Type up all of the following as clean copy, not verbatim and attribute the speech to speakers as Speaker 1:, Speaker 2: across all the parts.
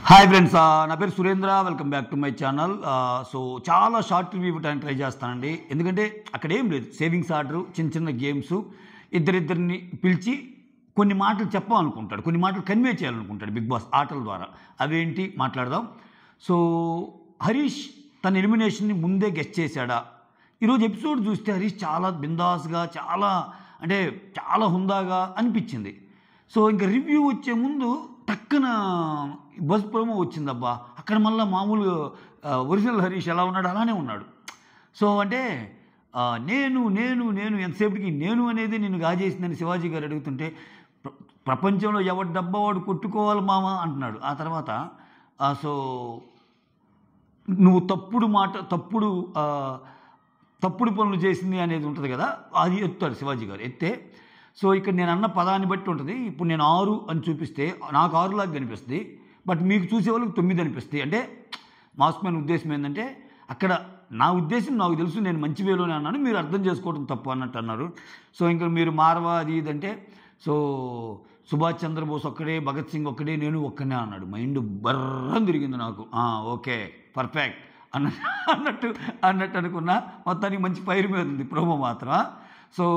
Speaker 1: Hi friends, నా పేరు Surendra. Welcome back to my channel. So చాలా షార్ట్ రివ్యూ ఇవ్వడానికి ట్రై చేస్తానండి. ఎందుకంటే అక్కడ ఏం లేదు, సేవింగ్స్ ఆర్డరు, చిన్న చిన్న గేమ్స్, ఇద్దరిని పిలిచి కొన్ని మాటలు చెప్పాలనుకుంటాడు, కొన్ని మాటలు కన్వే చేయాలనుకుంటాడు బిగ్ బాస్ ఆటల ద్వారా. అవేంటి మాట్లాడదాం. సో హరీష్ తన ఎలిమినేషన్ని ముందే గెస్ట్ చేశాడా? ఈరోజు ఎపిసోడ్ చూస్తే హరీష్ చాలా బిందాస్గా, చాలా హుందాగా అనిపించింది. సో ఇంకా రివ్యూ వచ్చే ముందు టక్కున బస్ ప్రోమో వచ్చిందబ్బా. అక్కడ మళ్ళీ మామూలు ఒరిజినల్ హరీష్ ఎలా ఉన్నాడు అలానే ఉన్నాడు. సో అంటే నేను నేను నేను ఎంతసేపటికి నేను అనేది నేను గాజేసిందని శివాజీ గారు అడుగుతుంటే, ప్రపంచంలో ఎవరి డబ్బా వాడు కొట్టుకోవాలి మామ అంటున్నాడు. ఆ తర్వాత సో నువ్వు తప్పుడు పనులు చేసింది అనేది ఉంటుంది కదా, అది ఎత్తాడు శివాజీ గారు. ఎత్తే సో ఇక్కడ నేను అన్న పదాన్ని బట్టి ఉంటుంది. ఇప్పుడు నేను 6 అని చూపిస్తే నాకు 6 లాగా కనిపిస్తుంది, బట్ మీకు చూసే వాళ్ళకి 9 అనిపిస్తుంది. అంటే మాస్ మ్యాన్ ఉద్దేశం ఏంటంటే, అక్కడ నా ఉద్దేశం నాకు తెలుసు, నేను మంచి వేలోనే అన్నాను, మీరు అర్థం చేసుకోవడం తప్పు అన్నట్టు అన్నారు. సో ఇంకా మీరు మారవా అది ఇదంటే, సో సుభాష్ చంద్రబోస్ ఒక్కడే, భగత్ సింగ్ ఒక్కడే, నేను ఒక్కనే అన్నాడు. మైండ్ బర్రం తిరిగింది నాకు. ఓకే పర్ఫెక్ట్ అన్నట్టు అనుకున్నా. మొత్తానికి మంచి పైరు మీద ఉంది ప్రోమో మాత్రం. సో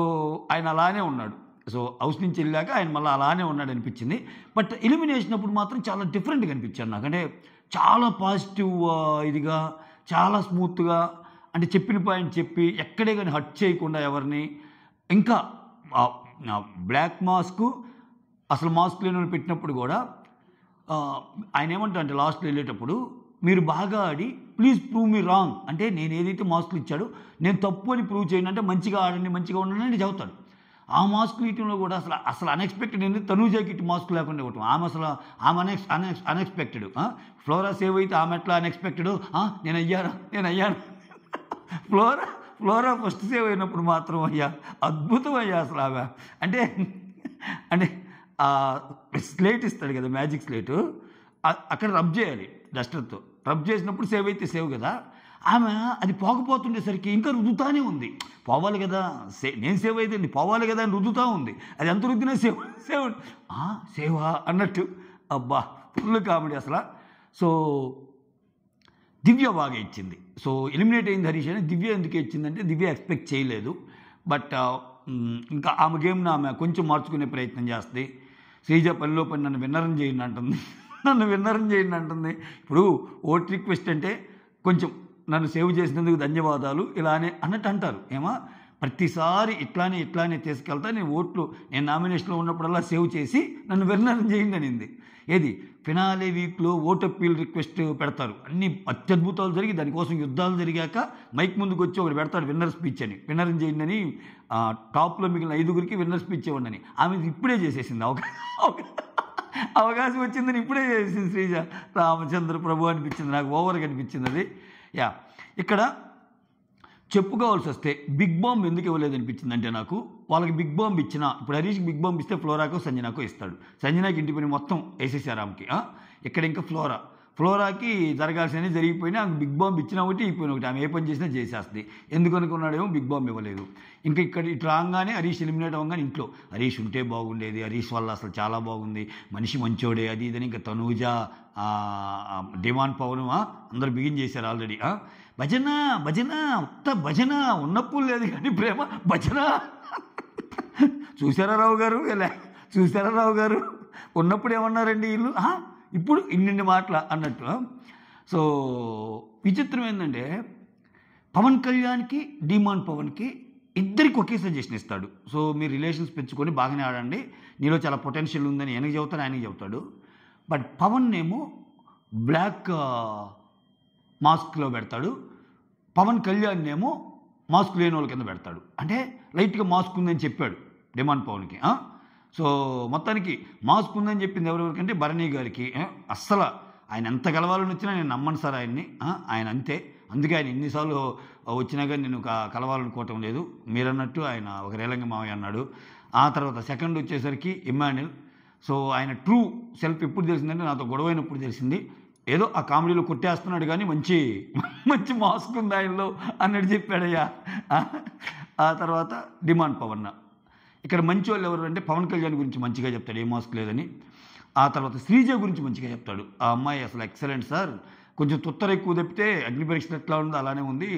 Speaker 1: ఆయన అలానే ఉన్నాడు. సో హౌస్ నుంచి వెళ్ళాక ఆయన మళ్ళీ అలానే ఉన్నాడు అనిపించింది. బట్ ఎలిమినేషన్ అప్పుడు మాత్రం చాలా డిఫరెంట్గా అనిపించాడు నాకు. అంటే చాలా పాజిటివ్ ఇదిగా, చాలా స్మూత్గా, అంటే చెప్పిన పాయింట్ చెప్పి ఎక్కడే కానీ హర్ట్ చేయకుండా ఎవరిని. ఇంకా బ్లాక్ మాస్క్, అసలు మాస్క్ లేని పెట్టినప్పుడు కూడా ఆయన ఏమంటా అంటే లాస్ట్లో వెళ్ళేటప్పుడు, మీరు బాగా ఆడి ప్లీజ్ ప్రూవ్ మీ రాంగ్, అంటే నేను ఏదైతే మాస్కులు ఇచ్చాడో నేను తప్పు అని ప్రూవ్ చేయను, అంటే మంచిగా ఆడండి, మంచిగా ఉండండి అని చెబుతాడు. ఆ మాస్కులు ఇవ్వడంలో కూడా అసలు అన్ఎక్స్పెక్టెడ్ ఏంటి, తనూజాకి ఇటు మాస్క్ లేకుండా ఇవ్వటం. ఆమె అన్ఎక్స్పెక్టెడ్. ఫ్లోరా సేవ్ అయితే ఆమె ఎట్లా అన్ఎక్స్పెక్టెడ్, నేను అయ్యాను. ఫ్లోరా ఫస్ట్ సేవ్ అయినప్పుడు మాత్రం అద్భుతం అసలు ఆమె. అంటే స్లేట్ ఇస్తాడు కదా, మ్యాజిక్ స్లేటు, అక్కడ రబ్ చేయాలి డస్టర్తో. రబ్ చేసినప్పుడు సేవ్ అయితే సేవ్ కదా. ఆమె అది పోకపోతుండేసరికి ఇంకా రుద్దుతానే ఉంది. పోవాలి కదా, నేను సేవ్ అయితే పోవాలి కదా అని రుద్దుతూ ఉంది. అది ఎంత రుద్దినా సేవా అన్నట్టు. అబ్బా ఫుల్ కామెడీ అసలు. సో దివ్య బాగా ఇచ్చింది. సో ఎలిమినేట్ అయింది హరీష్ అని. దివ్య ఎందుకు ఇచ్చిందంటే, దివ్య ఎక్స్పెక్ట్ చేయలేదు. బట్ ఇంకా ఆమె గేమ్ను ఆమె కొంచెం మార్చుకునే ప్రయత్నం చేస్తుంది. శ్రీజ పనిలో పని నన్ను విన్నరం చేయండి అంటుంది. ఇప్పుడు ఓట్ రిక్వెస్ట్ అంటే కొంచెం నన్ను సేవ్ చేసినందుకు ధన్యవాదాలు ఇలానే అన్నట్టు అంటారు. ప్రతిసారి ఇట్లానే తీసుకెళ్తా, నేను నామినేషన్లో ఉన్నప్పుడల్లా సేవ్ చేసి నన్ను విన్నరం చేయండి అనింది. ఏది ఫినాలే వీక్లో ఓట్ అప్పీల్ రిక్వెస్ట్ పెడతారు, అన్ని అత్యద్భుతాలు జరిగి దానికోసం యుద్ధాలు జరిగాక మైక్ ముందుకు వచ్చి ఒకటి పెడతాడు విన్నర్ స్పీచ్ అని, విన్నరం చేయండి అని. టాప్లో మిగిలిన 5గురికి విన్నర్ స్పీచ్ ఇవ్వండి అని. ఆమె ఇప్పుడే చేసేసింది. అవకాశం వచ్చిందని ఇప్పుడే చేసింది శ్రీజ. రామచంద్ర ప్రభు అనిపించింది నాకు, ఓవర్గా అనిపించింది అది. ఇక్కడ చెప్పుకోవాల్సి వస్తే బిగ్ బాంబ్ ఎందుకు ఇవ్వలేదు అనిపించింది అంటే, నాకు వాళ్ళకి బిగ్ బాంబ్ ఇచ్చినా, ఇప్పుడు హరీష్కి బిగ్ బాంబ్ ఇస్తే ఫ్లోరాకో సంజనాకో ఇస్తాడు. సంజనాకి ఇంటి పని మొత్తం వేసేసారు ఆమెకి. ఇక్కడ ఇంకా ఫ్లోరాకి జరగాల్సినవి జరిగిపోయినా ఆమె బిగ్ బాంబ్ ఇచ్చినా ఒకటి అయిపోయిన ఒకటి, ఆమె ఏ పని చేసినా చేసేస్తుంది. ఎందుకు అనుకున్నాడేమో బిగ్ బాంబ్ ఇవ్వలేదు. ఇంకా ఇక్కడ ఇటు రాగానే హరీష్ ఎలిమినేట్ అవ్వగానే ఇంట్లో హరీష్ ఉంటే బాగుండేది, హరీష్ వల్ల అసలు చాలా బాగుంది, మనిషి మంచోడే, అది ఇదని. ఇంకా తనూజ, డిమాండ్ పవన్ అందరూ బిగిన్ చేశారు ఆల్రెడీ. భజన ఉన్నప్పుడు లేదు కానీ ప్రేమ భజన. చూసారా రావు గారు ఉన్నప్పుడు ఏమన్నారండి వీళ్ళు, ఇప్పుడు ఇన్ని మాటల అన్నట్టు. సో విచిత్రం ఏంటంటే, పవన్ కళ్యాణ్కి, డిమాండ్ పవన్కి ఇద్దరికి ఒకే సజెషన్ ఇస్తాడు. సో మీరు రిలేషన్స్ పెంచుకొని బాగానే ఆడండి, నీలో చాలా పొటెన్షియల్ ఉందని ఆయనకి చెబుతాడు, ఆయనకి చెబుతాడు. బట్ పవన్ ఏమో బ్లాక్ మాస్క్లో పెడతాడు, పవన్ కళ్యాణ్ ఏమో మాస్క్ లేని వాళ్ళ కింద పెడతాడు. అంటే లైట్గా మాస్క్ ఉందని చెప్పాడు డిమాండ్ పవన్కి. సో మొత్తానికి మాస్క్ ఉందని చెప్పింది ఎవరెవరికంటే భరణి గారికి. అస్సలు ఆయన ఎంత కలవాలని వచ్చినా నేను నమ్మను సార్ ఆయన్ని, ఆయన అంతే. అందుకే ఆయన ఎన్నిసార్లు వచ్చినా కానీ నేను కలవాలనుకోవటం లేదు. మీరన్నట్టు ఆయన ఒక రేలంగి మావయ్య అన్నాడు. ఆ తర్వాత సెకండ్ వచ్చేసరికి ఇమ్మాన్యుల్. సో ఆయన ట్రూ సెల్ఫ్ ఎప్పుడు తెలిసిందంటే, నాతో గొడవైనప్పుడు తెలిసింది. ఏదో ఆ కామెడీలో కొట్టేస్తున్నాడు కానీ మంచి మాస్క్ ఉంది ఆయనలో అన్నట్టు చెప్పాడయ్యా. ఆ తర్వాత డిమాండ్ పవన్. ఇక్కడ మంచి వాళ్ళు ఎవరు అంటే, పవన్ కళ్యాణ్ గురించి మంచిగా చెప్తాడు, ఏ మాస్క్ లేదని. ఆ తర్వాత శ్రీజ గురించి మంచిగా చెప్తాడు. ఆ అమ్మాయి అసలు ఎక్సలెంట్ సార్, కొంచెం తొత్తర ఎక్కువ తప్పితే అగ్ని పరీక్ష ఎట్లా ఉందో అలానే ఉంది.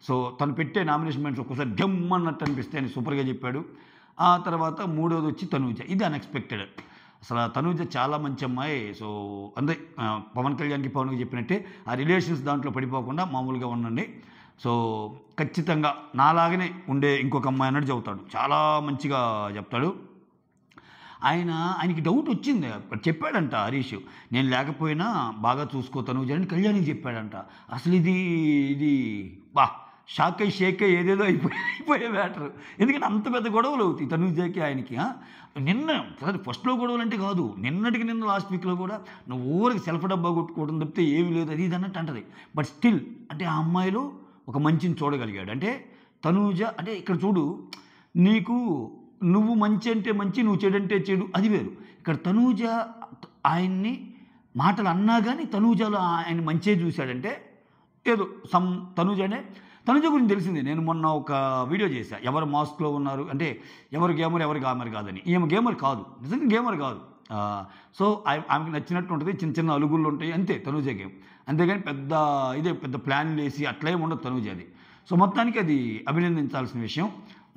Speaker 1: సో తను పెట్టే నామినేషన్ మెంట్స్ ఒక్కసారి డమ్ అన్నట్టు అనిపిస్తే అని సూపర్గా చెప్పాడు. ఆ తర్వాత మూడోది వచ్చి తనూజ. ఇది అన్ఎక్స్పెక్టెడ్. అసలు తనూజ చాలా మంచి అమ్మాయి. సో అంతే, పవన్ కళ్యాణ్కి పవన్కి చెప్పినట్టే ఆ రిలేషన్స్ దాంట్లో పడిపోకుండా మామూలుగా ఉండండి. సో ఖచ్చితంగా నాలాగనే ఉండే ఇంకొక అమ్మాయి అన్నట్టు చెబుతాడు. చాలా మంచిగా చెప్తాడు. ఆయనకి డౌట్ వచ్చింది, చెప్పాడంట హరీష్, నేను లేకపోయినా బాగా చూసుకో తనూజ అని కళ్యాణికి చెప్పాడంట. అసలు ఇది బా షాక్ అయ్యి షేక్ అయ్యి ఏదేదో అయిపోయే మ్యాటర్. ఎందుకంటే అంత పెద్ద గొడవలు అవుతాయి తనూజకి ఆయనకి. నిన్న ఫస్ట్లో గొడవలు అంటే కాదు, నిన్న లాస్ట్ వీక్లో కూడా నువ్వు ఊరికి సెల్ఫ్ డబ్బా కొట్టుకోవడం తప్పితే ఏమీ లేదు అది ఇది అన్నట్టు అంటది. బట్ స్టిల్ అంటే ఆ అమ్మాయిలో ఒక మంచిని చూడగలిగాడు. అంటే తనూజ అంటే ఇక్కడ చూడు, నీకు నువ్వు మంచి అంటే మంచి, నువ్వు చెడు అంటే చెడు, అది వేరు. ఇక్కడ తనూజ ఆయన్ని మాటలు అన్నా కానీ తనూజలో ఆయన మంచే చూశాడంటే ఏదో తనూజ గురించి తెలిసింది. నేను మొన్న ఒక వీడియో చేశా, ఎవరు మాస్క్లో ఉన్నారు అంటే ఎవరు గేమర్ ఎవరు గేమర్ కాదని. ఈమె గేమర్ కాదు, నిజంగా గేమర్ కాదు. సో ఆమెకి నచ్చినట్టు ఉంటుంది, చిన్న చిన్న అలుగుళ్ళు ఉంటాయి అంతే తనూజ గేమ్. అంతేగాని పెద్ద ప్లాన్లు వేసి అట్లేం ఉండదు తనూజ అది. సో మొత్తానికి అది అభినందించాల్సిన విషయం,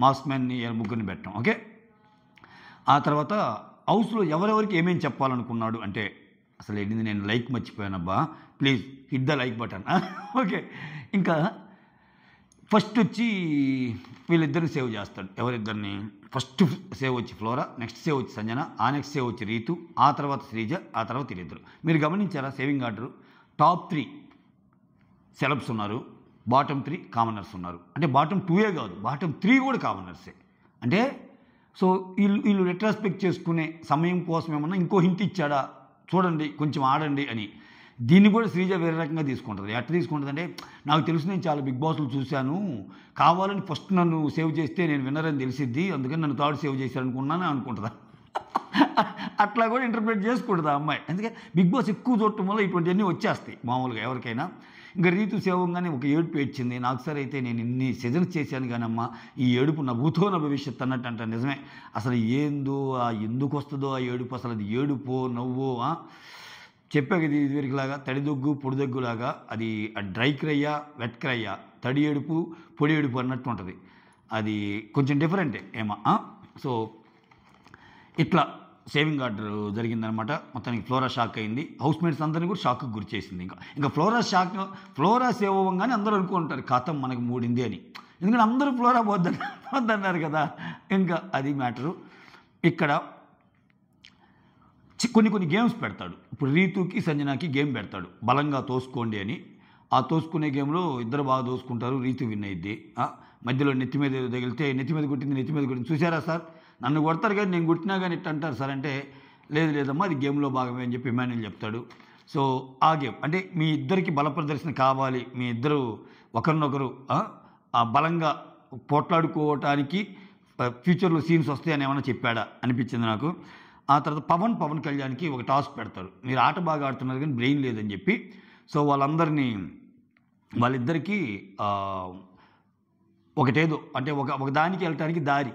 Speaker 1: మాస్క్ మ్యాన్ని ముగ్గురిని పెట్టడం. ఓకే, ఆ తర్వాత హౌస్లో ఎవరెవరికి ఏమేమి చెప్పాలనుకున్నాడు అంటే అసలు ఏంటిది, నేను లైక్ మర్చిపోయానబ్బా, please hit the like button. Okay, ఇంకా ఫస్ట్ వచ్చి వీళ్ళిద్దరిని సేవ్ చేస్తాడు. ఎవరిద్దరిని? ఫస్ట్ సేవ్ వచ్చి ఫ్లోరా, నెక్స్ట్ సేవ్ వచ్చి సంజన, ఆ నెక్స్ట్ సేవ్ వచ్చి రీతు, ఆ తర్వాత శ్రీజ, ఆ తర్వాత వీళ్ళిద్దరు. మీరు గమనించారా సేవింగ్ ఆర్డరు? టాప్ 3 సెలబ్స్ ఉన్నారు, బాటమ్ 3 కామనర్స్ ఉన్నారు. అంటే బాటమ్ 2 కాదు, బాటమ్ 3 కూడా కామనర్సే. అంటే సో వీళ్ళు రెట్రాస్పెక్ట్ చేసుకునే సమయం కోసం ఏమన్నా ఇంకో హింట్ ఇచ్చాడా, చూడండి కొంచెం ఆడండి అని. దీన్ని కూడా శ్రీజ వేరే రకంగా తీసుకుంటుంది. ఎట్లా తీసుకుంటుంది అంటే, నాకు తెలుసు నేను చాలా బిగ్ బాస్లు చూశాను, కావాలని ఫస్ట్ నన్ను సేవ్ చేస్తే నేను విన్నరని తెలిసిద్ది, అందుకని నన్ను థర్డ్ సేవ్ చేశారనుకున్నాను అనుకుంటుందా. అట్లా కూడా ఇంటర్ప్రిట్ చేసుకుంటుంది ఆ అమ్మాయి. అందుకే బిగ్ బాస్ ఎక్కువ చూడటం వల్ల ఇటువంటివన్నీ వచ్చేస్తాయి మామూలుగా ఎవరికైనా. ఇంకా రీతు సేవంగానే ఒక ఏడుపు ఏడ్చింది. నాకు సార్ అయితే నేను ఇన్ని సీజన్స్ చేశాను కానమ్మా, ఈ ఏడుపు నా భూతో నా భవిష్యత్తు అన్నట్టు అంట. నిజమే, అసలు ఎందుకు వస్తుందో ఆ ఏడుపు, అసలు అది ఏడుపో నవ్వో. చెప్పాక ఇది ఇదివరకులాగా తడిదొగ్గు పొడిదొగ్గులాగా, అది డ్రై క్రయ్యా వెట్ క్రయ్యా, తడి ఏడుపు పొడి ఏడుపు అన్నట్టు ఉంటుంది. అది కొంచెం డిఫరెంటే ఏమా. సో ఇట్లా సేవింగ్ ఆర్డర్ జరిగిందనమాట. మొత్తానికి ఫ్లోరా షాక్ అయింది, హౌస్ మేట్స్ అందరినీ కూడా షాక్కి గురి చేసింది. ఇంకా ఫ్లోరా సేవ్ అవ్వగానే అందరూ అనుకుంటారు ఖాతం మనకు మూడింది అని. ఎందుకంటే అందరూ ఫ్లోరా పోద్దన్నారు కదా. ఇంకా అది మ్యాటరు. ఇక్కడ కొన్ని గేమ్స్ పెడతాడు. ఇప్పుడు రీతుకి సంజనాకి గేమ్ పెడతాడు, బలంగా తోసుకోండి అని. ఆ తోసుకునే గేమ్లో ఇద్దరు బాగా తోసుకుంటారు, రీతు విన్ అయ్యిద్ది. మధ్యలో నెత్తి మీద తగిలితే నెత్తి మీద కొట్టింది చూసారా సార్, నన్ను కొడతారు కానీ నేను కొట్టినా కానీ ఇట్ట అంటారు సార్ అంటే, లేదమ్మా అది గేమ్లో భాగమే అని చెప్పి ఇమాన్యుల్ చెప్తాడు. సో ఆ గేమ్ అంటే మీ ఇద్దరికి బల ప్రదర్శన కావాలి, మీ ఇద్దరు ఒకరినొకరు బలంగా పోట్లాడుకోవటానికి ఫ్యూచర్లో సీన్స్ వస్తాయని ఏమైనా చెప్పాడా అనిపించింది నాకు. ఆ తర్వాత పవన్ కళ్యాణ్కి ఒక టాస్క్ పెడతారు, మీరు ఆట బాగా ఆడుతున్నారు కానీ బ్రెయిన్ లేదని చెప్పి. సో వాళ్ళిద్దరికీ ఒకటేదో అంటే ఒక దానికి వెళ్ళటానికి దారి,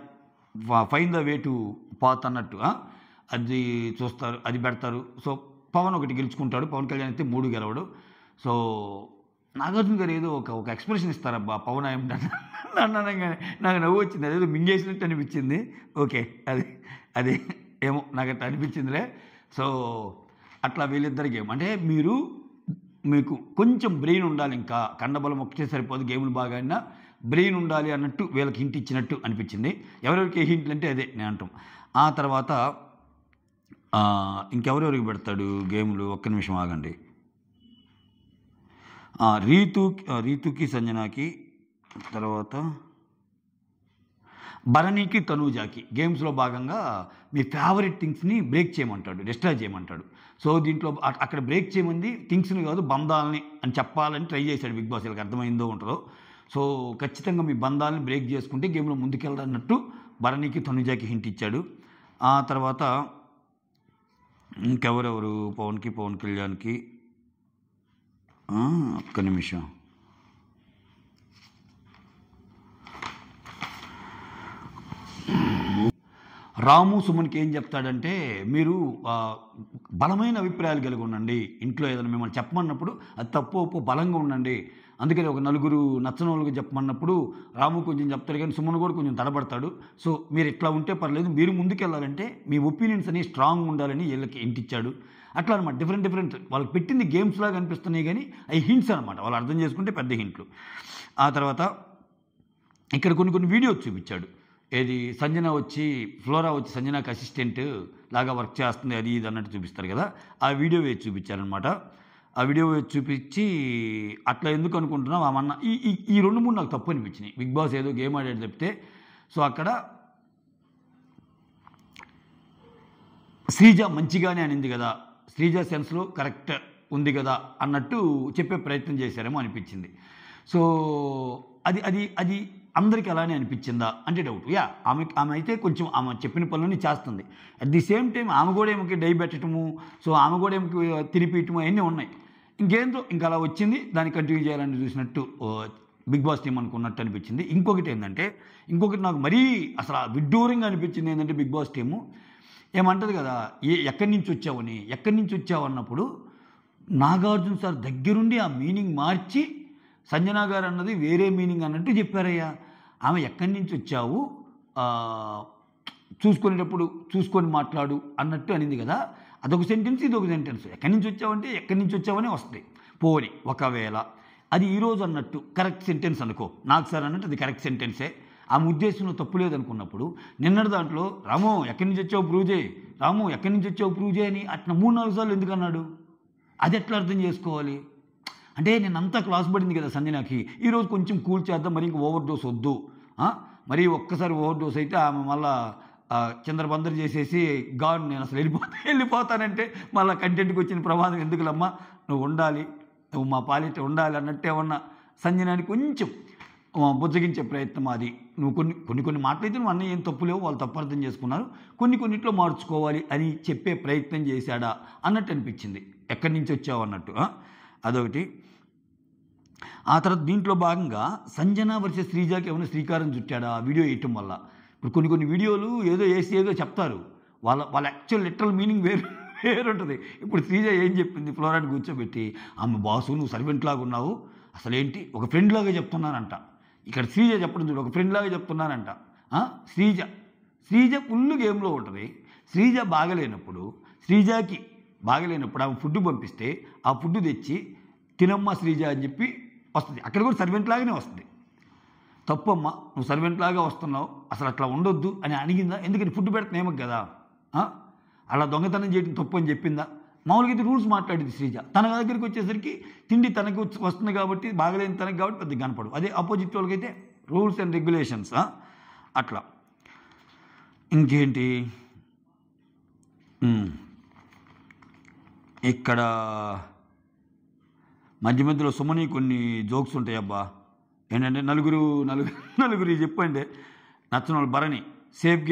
Speaker 1: fine the way to path అన్నట్టు అది చూస్తారు, అది పెడతారు. సో పవన్ ఒకటి గెలుచుకుంటాడు, పవన్ కళ్యాణ్ అయితే 3 గెలవడు. సో నాగార్జున గారు ఏదో ఒక ఎక్స్ప్రెషన్ ఇస్తారబ్బా పవన్ అనగానే నాకు నవ్వు వచ్చింది, అదేదో మింగేసినట్టు అనిపించింది. ఓకే, అది ఏమో నాకు అట్లా అనిపించిందిలే. సో అట్లా వీళ్ళిద్దరి గేమ్ అంటే మీకు కొంచెం బ్రెయిన్ ఉండాలి, ఇంకా కండబలం ఒక్కటే సరిపోదు, గేములు బాగా అయినా బ్రెయిన్ ఉండాలి అన్నట్టు వీళ్ళకి హింట్ ఇచ్చినట్టు అనిపించింది. ఎవరెవరికి ఏ హింట్లు అంటే అదే నేను అంటాం. ఆ తర్వాత ఇంకెవరెవరికి పెడతాడు గేములు, ఒక్క నిమిషం ఆగండి. రీతుకి సంజనాకి, తర్వాత భరణికి తనూజాకి గేమ్స్లో భాగంగా మీ ఫేవరెట్ థింగ్స్ని బ్రేక్ చేయమంటాడు, డిస్ట్రాయ్ చేయమంటాడు. సో దీంట్లో అక్కడ బ్రేక్ చేయమంది థింగ్స్ని కాదు బంధాలని అని చెప్పాలని ట్రై చేశాడు బిగ్ బాస్. వీళ్ళకి అర్థమైందో ఉంటుందో. సో ఖచ్చితంగా మీ బంధాలని బ్రేక్ చేసుకుంటే గేమ్లో ముందుకెళ్ళాలన్నట్టు భరణికి తనూజాకి హింట్ ఇచ్చాడు. ఆ తర్వాత ఇంకెవరెవరు, పవన్ కళ్యాణ్కి ఒక్క నిమిషం, రాము సుమన్కి ఏం చెప్తాడంటే, మీరు బలమైన అభిప్రాయాలు కలిగి ఉండండి. ఇంట్లో ఏదైనా మిమ్మల్ని చెప్పమన్నప్పుడు అది తప్పు ఒప్పో బలంగా ఉండండి. అందుకని ఒక నలుగురు నచ్చని వాళ్ళకి చెప్పమన్నప్పుడు రాము కొంచెం చెప్తాడు, కానీ సుమన్ కూడా కొంచెం తడబడతాడు. సో మీరు ఇట్లా ఉంటే పర్లేదు, మీరు ముందుకెళ్ళాలంటే మీ ఒపీనియన్స్ అనేవి స్ట్రాంగ్ ఉండాలని వీళ్ళకి ఇంటిచ్చాడు. అట్లా అనమాట. డిఫరెంట్ వాళ్ళకి పెట్టింది గేమ్స్ లాగా అనిపిస్తున్నాయి, కానీ అవి హింట్స్ అనమాట. వాళ్ళు అర్థం చేసుకుంటే పెద్ద హింట్లు. ఆ తర్వాత ఇక్కడ కొన్ని వీడియోస్ చూపించాడు. ఏది ఫ్లోరా వచ్చి సంజనాకి అసిస్టెంట్ లాగా వర్క్ చేస్తుంది, అది ఇది అన్నట్టు చూపిస్తారు కదా, ఆ వీడియో వేసి చూపించారనమాట. ఆ వీడియో వేసి చూపించి అట్లా ఎందుకు అనుకుంటున్నావు ఆమన్న ఈ 2-3 నాకు తప్పు అనిపించినాయి. బిగ్ బాస్ ఏదో గేమ్ ఆడాడు చెప్తే, సో అక్కడ శ్రీజ మంచిగానే అనింది కదా, శ్రీజ సెన్స్లో కరెక్ట్ ఉంది కదా అన్నట్టు చెప్పే ప్రయత్నం చేశారేమో అనిపించింది. సో అది అది అది అందరికీ అలానే అనిపించిందా అంటే డౌట్. ఆమె అయితే కొంచెం ఆమె చెప్పిన పనులన్నీ చేస్తుంది. అట్ ది సేమ్ టైం ఆమె కూడా ఏమకి డై పెట్టడము, సో ఆమె కూడా ఏమకి తిరిపియటము అవన్నీ ఉన్నాయి. ఇంకేందో ఇంకా అలా వచ్చింది, దాన్ని కంటిన్యూ చేయాలని చూసినట్టు బిగ్ బాస్ టీం అనుకున్నట్టు అనిపించింది. ఇంకొకటి నాకు మరీ అసలు విడ్డూరంగా అనిపించింది ఏంటంటే, బిగ్ బాస్ టీము ఏమంటది కదా, ఎక్కడి నుంచి వచ్చావు అన్నప్పుడు నాగార్జున సార్ దగ్గరుండి ఆ మీనింగ్ మార్చి సంజన గారు అన్నది వేరే మీనింగ్ అన్నట్టు చెప్పారయ్యా. ఆమె ఎక్కడి నుంచి వచ్చావు చూసుకునేటప్పుడు చూసుకొని మాట్లాడు అన్నట్టు అనింది కదా, అదొక సెంటెన్స్ ఇదొక సెంటెన్స్. ఎక్కడి నుంచి వచ్చావంటే ఎక్కడి నుంచి వచ్చావని వస్తుంది. పోని ఒకవేళ అది ఈరోజు అన్నట్టు కరెక్ట్ సెంటెన్స్ అనుకో, నాకు సార్ అన్నట్టు అది కరెక్ట్ సెంటెన్సే, ఆమె ఉద్దేశంలో తప్పు లేదనుకున్నప్పుడు నిన్నటి దాంట్లో రాము ఎక్కడి నుంచి వచ్చావు ప్రూవ్ చేయి అని అట్లా 3-4 సార్లు ఎందుకు అన్నాడు? అది ఎట్లా అర్థం చేసుకోవాలి? అంటే నేను అంతా క్లాస్ పడింది కదా సంజనాకి, ఈరోజు కొంచెం కూల్ చేద్దాం, మరి ఇంక ఓవర్ డోస్ వద్దు, మరి ఒక్కసారి ఓవర్ డోస్ అయితే ఆమె మళ్ళా చంద్రబందరు చేసేసి నేను అసలు వెళ్ళిపోతానంటే మళ్ళీ కంటెంట్కి వచ్చిన ప్రమాదం ఎందుకులమ్మా, నువ్వు మా పాలిట ఉండాలి అన్నట్టు ఏమన్నా సంజనాని కొంచెం బుజ్జగించే ప్రయత్నం. అది నువ్వు కొన్ని మాటలైతే నువ్వు అన్నీ ఏం తప్పు లేవు, వాళ్ళు తప్పు అర్థం చేసుకున్నారు, కొన్నిట్లో మార్చుకోవాలి అని చెప్పే ప్రయత్నం చేశాడా అన్నట్టు అనిపించింది. ఎక్కడి నుంచి వచ్చావు అన్నట్టు అదొకటి. ఆ తర్వాత దీంట్లో భాగంగా సంజన వర్సెస్ శ్రీజాకి ఏమైనా శ్రీకారం చుట్టాడా ఆ వీడియో వేయటం వల్ల? ఇప్పుడు కొన్ని వీడియోలు ఏదో వేసి ఏదో చెప్తారు, వాళ్ళ యాక్చువల్ లిటరల్ మీనింగ్ వేరుంటుంది. ఇప్పుడు శ్రీజ ఏం చెప్పింది, ఫ్లోరాని కూర్చోబెట్టి, ఆమె బాసు నువ్వు సర్వెంట్ లాగా ఉన్నావు, అసలేంటి ఒక ఫ్రెండ్ లాగా చెప్తున్నానంట. ఇక్కడ శ్రీజ చెప్పడం చూడు, ఒక ఫ్రెండ్ లాగా చెప్తున్నానంట. శ్రీజ ఫుల్ గేమ్లో ఉంటుంది. శ్రీజ బాగలేనప్పుడు ఆమె ఫుడ్ పంపిస్తే ఆ ఫుడ్ తెచ్చి తినమ్మ శ్రీజ అని చెప్పి వస్తుంది. అక్కడ కూడా సర్వెంట్ లాగానే వస్తుంది. తప్పమ్మా నువ్వు సర్వెంట్ లాగా వస్తున్నావు, అసలు అట్లా ఉండొద్దు అని అడిగిందా? ఎందుకని ఫుడ్ పెడుతున్నామో కదా, అలా దొంగతనం చేయడం తప్పు అని చెప్పిందా? మామూలుగా అయితే రూల్స్ మాట్లాడింది శ్రీజ. తన దగ్గరికి వచ్చేసరికి తిండి తనకి వస్తుంది కాబట్టి, బాగలేని తనకి కాబట్టి పెద్ద కనపడు. అదే ఆపోజిట్ వాళ్ళకైతే రూల్స్ అండ్ రెగ్యులేషన్స్ అట్లా. ఇంకేంటి ఇక్కడ మధ్యలో సుమని కొన్ని జోక్స్ ఉంటాయి అబ్బా. ఏంటంటే నలుగురు చెప్పండి, నచ్చిన వాళ్ళు భరణి సేఫ్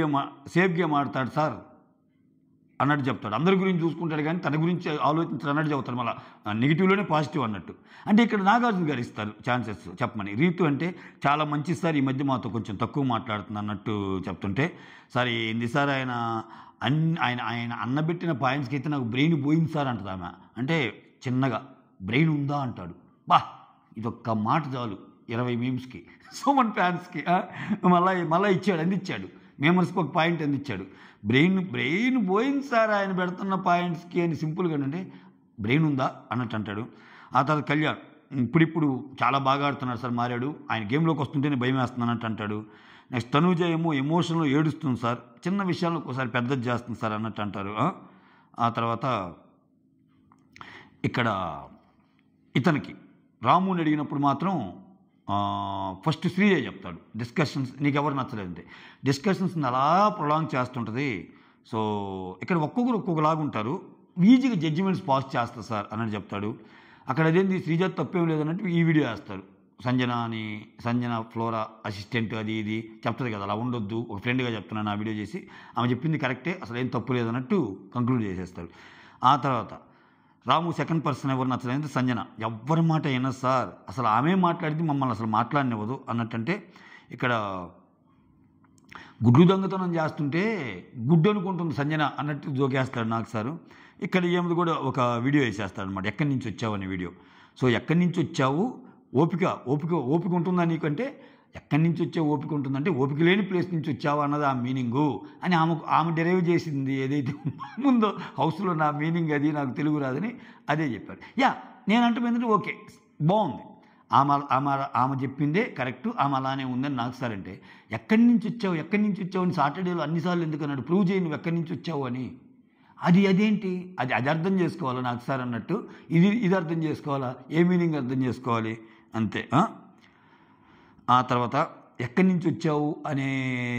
Speaker 1: గేమ్ ఆడతాడు సార్ అన్నట్టు చెప్తాడు. అందరి గురించి చూసుకుంటాడు కానీ తన గురించి ఆలోచించాడు అన్నట్టు చెప్తాడు. మళ్ళీ నెగిటివ్లోనే పాజిటివ్ అన్నట్టు. అంటే ఇక్కడ నాగార్జున గారు ఇస్తారు ఛాన్సెస్ చెప్పమని. రీతు అంటే చాలా మంచి సార్, ఈ మధ్య మాతో కొంచెం తక్కువ మాట్లాడుతుంది అన్నట్టు చెప్తుంటే, సార్ ఏంది సార్ ఆయన అన్నబెట్టిన పాయింట్స్కి అయితే నాకు బ్రెయిన్ పోయింది సార్ అంటుంది ఆమె. అంటే చిన్నగా బ్రెయిన్ ఉందా అంటాడు. ఇదొక్క మాట చాలు 20 మీమ్స్కి, సుమన్ ఫ్యాన్స్కి. మళ్ళీ అందించాడు మేమర్స్కి ఒక పాయింట్ అందించాడు. బ్రెయిన్ పోయింది సార్ ఆయన పెడుతున్న పాయింట్స్కి అని సింపుల్గా అంటే బ్రెయిన్ ఉందా అన్నట్టు అంటాడు. ఆ తర్వాత కళ్యాణ్ ఇప్పుడు చాలా బాగా ఆడుతున్నాడు సార్, మారాడు, ఆయన గేమ్లోకి వస్తుంటేనే భయం వేస్తుంది అన్నట్టు అంటాడు. నెక్స్ట్ తనూజ ఏమో ఎమోషన్లో ఏడుస్తుంది సార్, చిన్న విషయాల్లో ఒకసారి పెద్దది చేస్తుంది సార్ అన్నట్టు అంటారు. ఆ తర్వాత ఇక్కడ ఇతనికి రాముని అడిగినప్పుడు మాత్రం ఫస్ట్ శ్రీజ చెప్తాడు డిస్కషన్స్ నీకు ఎవరు నచ్చలేదంటే, డిస్కషన్స్ అలా ప్రొలాంగ్ చేస్తుంటుంది. సో ఇక్కడ ఒక్కొక్కలాగా ఉంటారు, ఈజీగా జడ్జిమెంట్స్ పాస్ చేస్తారు సార్ అన్నట్టు చెప్తాడు. అక్కడ అదేంది శ్రీజ తప్పేం లేదన్నట్టు ఈ వీడియో వేస్తారు. సంజన ఫ్లోరా అసిస్టెంట్ అది ఇది చెప్తుంది కదా, అలా ఉండొద్దు, ఒక ఫ్రెండ్గా చెప్తున్నాను ఆ వీడియో చేసి, ఆమె చెప్పింది కరెక్టే, అసలు ఏం తప్పు లేదన్నట్టు కంక్లూడ్ చేసేస్తారు. ఆ తర్వాత రాము సెకండ్ పర్సన్ ఎవరు నచ్చలేదు, సంజన ఎవరి మాట అయినా సార్, అసలు ఆమె మాట్లాడితే మమ్మల్ని అసలు మాట్లాడనివ్వదు అన్నట్టంటే, ఇక్కడ గుడ్లు దొంగతనం చేస్తుంటే గుడ్డు అనుకుంటుంది సంజన అన్నట్టు జోకేస్తాడు నాకు సారు. ఇక్కడ ఏమిది కూడా ఒక వీడియో వేసేస్తాడు అనమాట, ఎక్కడి నుంచి వచ్చావు అనే వీడియో. సో ఎక్కడి నుంచి వచ్చావు, ఓపిక ఓపిక ఓపిక ఉంటుందా నీకంటే, ఎక్కడి నుంచి వచ్చావు ఓపిక ఉంటుందంటే ఓపిక లేని ప్లేస్ నుంచి వచ్చావు అన్నది ఆ మీనింగు అని ఆమె డెరైవ్ చేసింది ఏదైతే ముందో హౌస్లో. నా మీనింగ్ అది, నాకు తెలుగు రాదని అదే చెప్పారు. నేనంటే ఏంటంటే ఓకే బాగుంది, ఆమె చెప్పిందే కరెక్టు, ఆమె అలానే ఉందని నాకు సార్ అంటే, ఎక్కడి నుంచి వచ్చావు అని సాటర్డేలో అన్నిసార్లు ఎందుకు అన్నాడు, ప్రూవ్ చేయి నువ్వు ఎక్కడి నుంచి వచ్చావు అని. అదేంటి అది అర్థం చేసుకోవాలా నాకు సార్ అన్నట్టు, ఇది అర్థం చేసుకోవాలా, ఏ మీనింగ్ అర్థం చేసుకోవాలి అంతే. ఆ తర్వాత ఎక్కడి నుంచి వచ్చావు అనే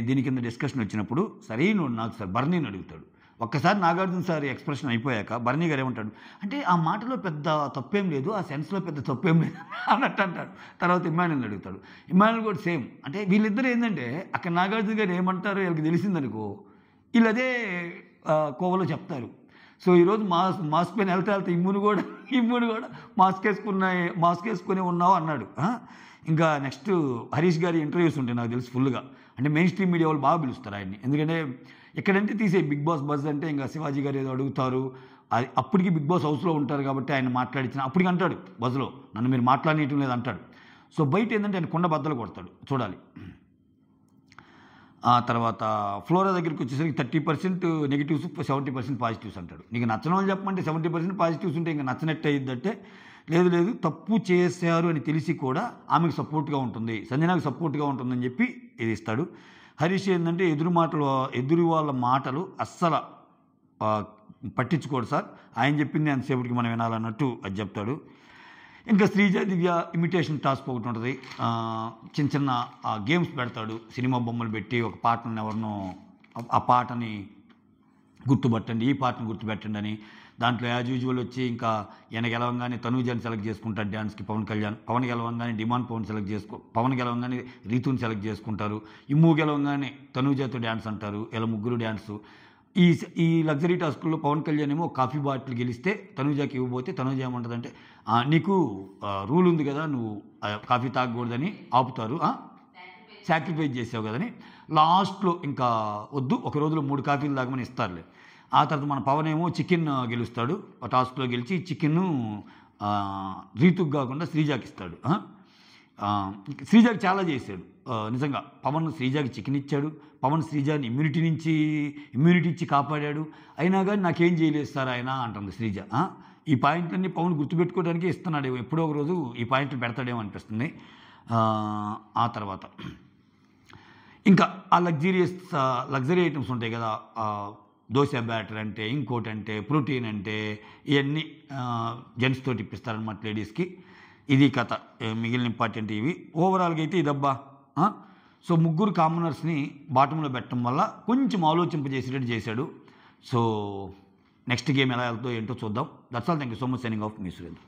Speaker 1: దీని కింద డిస్కషన్ వచ్చినప్పుడు సరైన నాకు సార్ బర్నీని అడుగుతాడు. ఒక్కసారి నాగార్జున సార్ ఎక్స్ప్రెషన్ అయిపోయాక బర్నీ గారు ఏమంటాడు అంటే, ఆ మాటలో పెద్ద తప్పేం లేదు, ఆ సెన్స్లో పెద్ద తప్పేం లేదు అన్నట్టు అంటాడు. తర్వాత ఇమ్మాన్యుల్ని అడుగుతాడు. ఇమ్మాన్యుల్ కూడా సేమ్. అంటే వీళ్ళిద్దరు ఏంటంటే అక్కడ నాగార్జున గారు ఏమంటారో వీళ్ళకి తెలిసిందనుకో, వీళ్ళు అదే కోవలో చెప్తారు. సో ఈరోజు మాస్క్ పైన వెళ్తే ఇమ్మును కూడా మాస్క్ వేసుకునే ఉన్నావు అన్నాడు. ఇంకా నెక్స్ట్ హరీష్ గారి ఇంటర్వ్యూస్ ఉంటాయి నాకు తెలిసి ఫుల్గా. అంటే మెయిన్ స్ట్రీమ్ మీడియా వాళ్ళు బాగా పిలుస్తారు ఆయన్ని. ఎందుకంటే ఎక్కడంటే తీసే బిగ్ బాస్ బజ్ అంటే ఇంకా శివాజీ గారు ఏదో అడుగుతారు, అప్పటికి బిగ్ బాస్ హౌస్లో ఉంటారు కాబట్టి ఆయన మాట్లాడించిన అప్పటికి అంటాడు బజ్లో, నన్ను మీరు మాట్లాడనీయటం లేదు అంటాడు. సో బయట ఏంటంటే ఆయన కొండ బద్దలు కొడతాడు చూడాలి. ఆ తర్వాత ఫ్లోరా దగ్గరికి వచ్చేసరికి 30% నెగిటివ్స్ 70% పాజిటివ్స్ అంటాడు. నీకు నచ్చని వాళ్ళు చెప్పమంటే 70% పాజిటివ్స్ ఉంటే ఇంకా నచ్చనట్టు అయ్యిద్దంటే, లేదు తప్పు చేశారు అని తెలిసి కూడా ఆమెకు సపోర్ట్గా ఉంటుంది, సంజనాకు సపోర్ట్గా ఉంటుందని చెప్పి ఇది ఇస్తాడు. హరీష్ ఏంటంటే ఎదురు వాళ్ళ మాటలు అస్సలు పట్టించుకోడు సార్, ఆయన చెప్పింది అంతసేపటికి మనం వినాలన్నట్టు అది చెప్తాడు. ఇంకా శ్రీజ దివ్య ఇమిటేషన్ టాస్క్ ఒకటి ఉంటుంది, చిన్న గేమ్స్ పెడతాడు, సినిమా బొమ్మలు పెట్టి ఒక పాటను ఎవరినో ఆ పాటని గుర్తుపట్టండి, ఈ పాటను గుర్తుపెట్టండి అని. దాంట్లో యాజ్ యూజువల్ వచ్చి ఇంకా ఈయన గెలవంగానే తనూజాని సెలెక్ట్ చేసుకుంటాడు డ్యాన్స్కి పవన్ గెలవంగానే డిమాండ్ పవన్ గెలవంగానే రీతుని సెలెక్ట్ చేసుకుంటారు, ఇమ్ము గెలవంగానే తనూజాతో డ్యాన్స్ అంటారు, ఇలా ముగ్గురు డ్యాన్సు. ఈ లగ్జరీ టాస్కుల్లో పవన్ కళ్యాణ్ ఏమో కాఫీ బాటిల్ గెలిస్తే తనూజాకి ఇవ్వబోతే తనూజ ఏమంటుందంటే, నీకు రూల్ ఉంది కదా, నువ్వు కాఫీ తాగకూడదని ఆపుతారు, సాక్రిఫైస్ చేసావు కదని. లాస్ట్లో ఇంకా వద్దు, ఒక రోజులో 3 కాఫీలు తాగమని ఇస్తారులే. ఆ తర్వాత మన పవన్ ఏమో చికెన్ గెలుస్తాడు, టాస్క్లో గెలిచి చికెన్ను రీతుకు కాకుండా శ్రీజాకి ఇస్తాడు. శ్రీజాకి చాలా చేశాడు నిజంగా. పవన్ శ్రీజాకి చికెన్ ఇచ్చాడు, పవన్ శ్రీజాని ఇమ్యూనిటీ ఇచ్చి కాపాడాడు, అయినా కానీ నాకేం చేయలేదు సార్ ఆయన అంటుంది శ్రీజ. ఈ పాయింట్లన్నీ పవన్ గుర్తుపెట్టుకోవడానికి ఇస్తున్నాడేమో, ఎప్పుడో ఒక రోజు ఈ పాయింట్లు పెడతాడేమో అనిపిస్తుంది. ఆ తర్వాత ఇంకా ఆ లగ్జరీ ఐటమ్స్ ఉంటాయి కదా, దోశ బ్యాటర్ అంటే, ఇంకోటి అంటే, ప్రోటీన్ అంటే, ఇవన్నీ జెంట్స్ తోటి ఇప్పిస్తారనమాట లేడీస్కి. ఇది కథ. మిగిలిన ఇంపార్టెంట్ ఇవి. ఓవరాల్గా అయితే ఇదబ్బా. సో ముగ్గురు కామనర్స్ని బాటంలో పెట్టడం వల్ల కొంచెం ఆలోచింపజేసేటట్టు చేశాడు. సో నెక్స్ట్ గేమ్ ఎలా వెళ్తుందో ఏంటో చూద్దాం. That's all. Thank you so much. Signing off me Surendra.